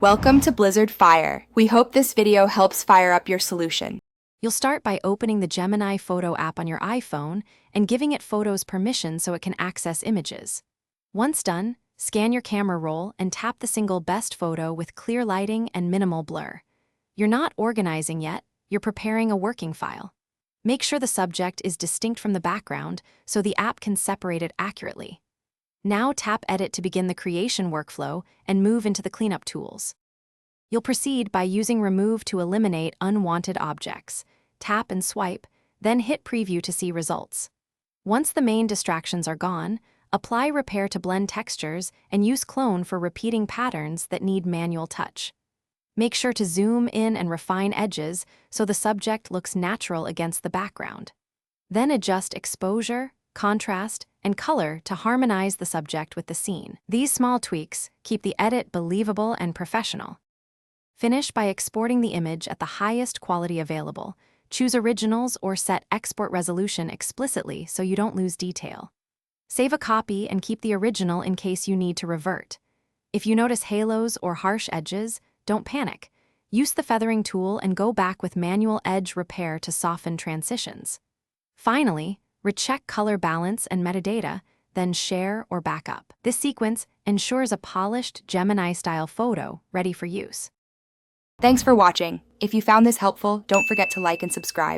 Welcome to Blizzard Fire. We hope this video helps fire up your solution. You'll start by opening the Gemini photo app on your iPhone and giving it Photos permission so it can access images. Once done, scan your camera roll and tap the single best photo with clear lighting and minimal blur. You're not organizing yet, you're preparing a working file. Make sure the subject is distinct from the background so the app can separate it accurately. Now tap Edit to begin the creation workflow and move into the cleanup tools. You'll proceed by using Remove to eliminate unwanted objects. Tap and swipe, then hit Preview to see results. Once the main distractions are gone, apply Repair to blend textures and use Clone for repeating patterns that need manual touch. Make sure to zoom in and refine edges so the subject looks natural against the background. Then adjust exposure, contrast, and color to harmonize the subject with the scene. These small tweaks keep the edit believable and professional. Finish by exporting the image at the highest quality available. Choose Originals or set export resolution explicitly so you don't lose detail. Save a copy and keep the original in case you need to revert. If you notice halos or harsh edges, don't panic. Use the feathering tool and go back with manual edge repair to soften transitions. Finally, recheck color balance and metadata, then share or backup. This sequence ensures a polished Gemini-style photo ready for use. Thanks for watching. If you found this helpful, don't forget to like and subscribe.